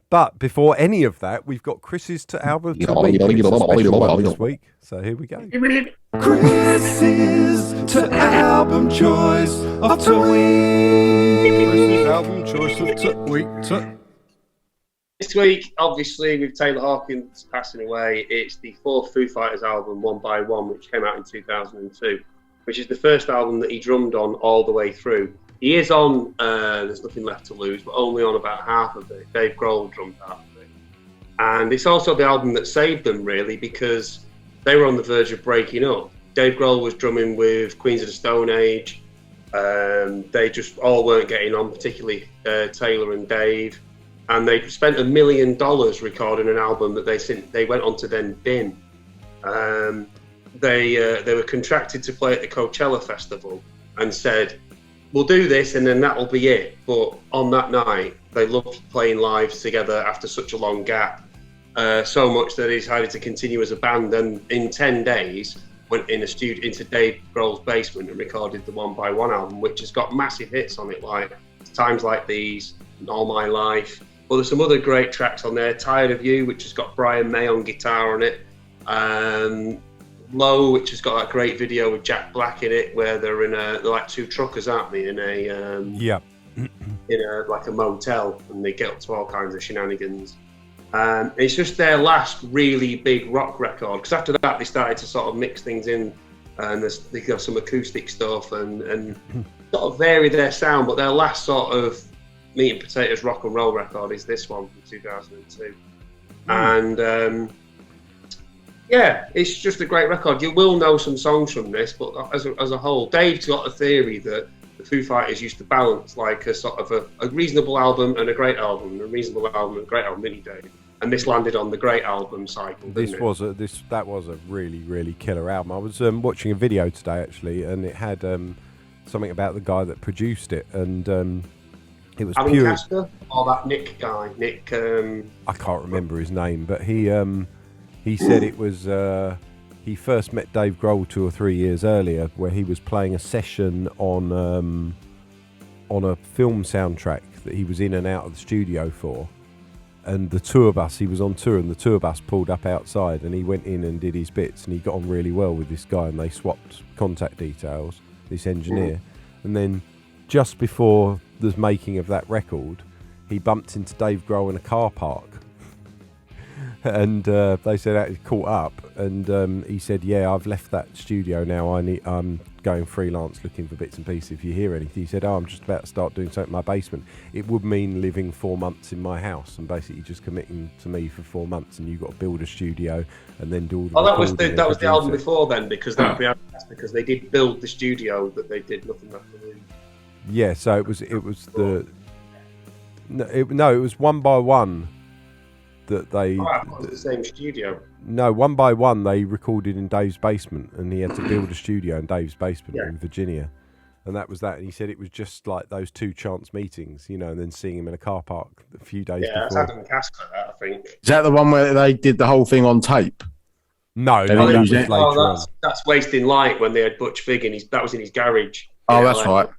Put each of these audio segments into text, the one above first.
But before any of that, we've got Chris's to album to week. It's a special one this week, so here we go. Chris's to album choice of the week. Chris's album choice of the week. This week, obviously, with Taylor Hawkins passing away, it's the fourth Foo Fighters album, One by One, which came out in 2002, which is the first album that he drummed on all the way through. He is on There's Nothing Left to Lose, but only on about half of it. Dave Grohl drummed half of it. And it's also the album that saved them, really, because they were on the verge of breaking up. Dave Grohl was drumming with Queens of the Stone Age. They just all weren't getting on, particularly Taylor and Dave. And they spent $1 million recording an album that they went on to then bin. They were contracted to play at the Coachella Festival and said, we'll do this and then that'll be it. But on that night, they loved playing live together after such a long gap, so much that they decided to continue as a band. And in 10 days, went in a studio into Dave Grohl's basement and recorded the One by One album, which has got massive hits on it, like Times Like These, All My Life. Well, there's some other great tracks on there. Tired of You, which has got Brian May on guitar on it. Low, which has got that great video with Jack Black in it, where they're like two truckers, aren't they? In a like a motel, and they get up to all kinds of shenanigans. It's just their last really big rock record, because after that they started to sort of mix things in, and they got some acoustic stuff and sort of vary their sound. But their last sort of meat and potatoes rock and roll record is this one from 2002, and yeah, it's just a great record. You will know some songs from this, but as a whole, Dave's got a theory that the Foo Fighters used to balance like a sort of a reasonable album and a great album, a reasonable album and a great album, didn't he, Dave? And this landed on the great album cycle. That was a really, really killer album. I was watching a video today actually, and it had something about the guy that produced it, and it was Alan pure. Casper, or that Nick guy, Nick. I can't remember his name, but he said it was. He first met Dave Grohl 2 or 3 years earlier, where he was playing a session on a film soundtrack that he was in and out of the studio for. And the tour bus, he was on tour, and the tour bus pulled up outside, and he went in and did his bits, and he got on really well with this guy, and they swapped contact details, this engineer. And then just before the making of that record, he bumped into Dave Grohl in a car park. And they said he caught up, and he said, "Yeah, I've left that studio now. I'm going freelance, looking for bits and pieces. If you hear anything," he said, "I'm just about to start doing something in my basement. It would mean living 4 months in my house and basically just committing to me for 4 months. And you've got to build a studio and then do all the." Oh, that was the album before then, because because they did build the studio that they did Nothing Left to Lose. Yeah, so it was One by One. That they the same studio. No, One by One they recorded in Dave's basement, and he had to build a studio in Dave's basement in Virginia, and that was that. And he said it was just like those two chance meetings, and then seeing him in a car park a few days before. Yeah, that's Adam Casper, I think. Is that the one where they did the whole thing on tape? No, that was later on. That's Wasting Light, when they had Butch Vig that was in his garage. Oh, that's right.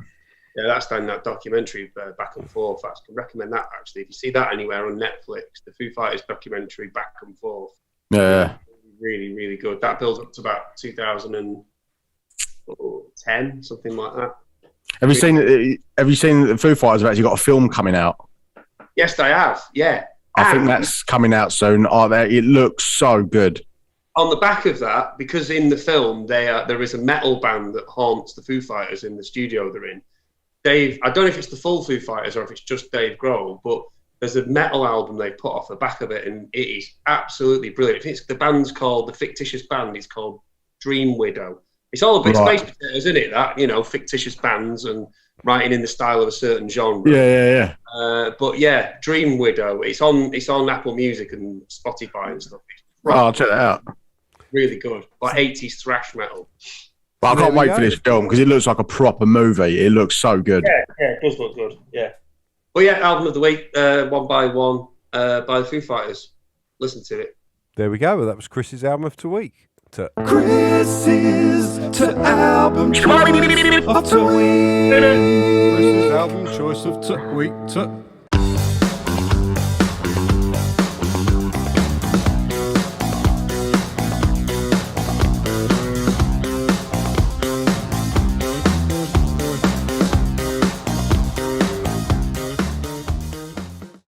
Yeah, that's in that documentary, Back and Forth. I can recommend that, actually. If you see that anywhere on Netflix, the Foo Fighters documentary, Back and Forth. Yeah. Really, really good. That builds up to about 2010, something like that. Have you seen the Foo Fighters have actually got a film coming out? Yes, I have, yeah. I think that's coming out soon. It looks so good. On the back of that, because in the film, there is a metal band that haunts the Foo Fighters in the studio they're in. Dave, I don't know if it's the full Foo Fighters or if it's just Dave Grohl, but there's a metal album they put off the back of it, and it is absolutely brilliant. The band's called, the fictitious band is called Dream Widow. It's all a bit space potatoes, isn't it? That, fictitious bands and writing in the style of a certain genre. Yeah. But yeah, Dream Widow. It's on Apple Music and Spotify and stuff. I'll check that out. Really good, like 80s thrash metal. But I can't wait for this film because it looks like a proper movie. It looks so good. Yeah, it does look good. Yeah. But yeah, album of the week, One by One, by the Foo Fighters. Listen to it. There we go. Well, that was Chris's album of the week. Chris's album choice of the week. Chris's album choice of the week.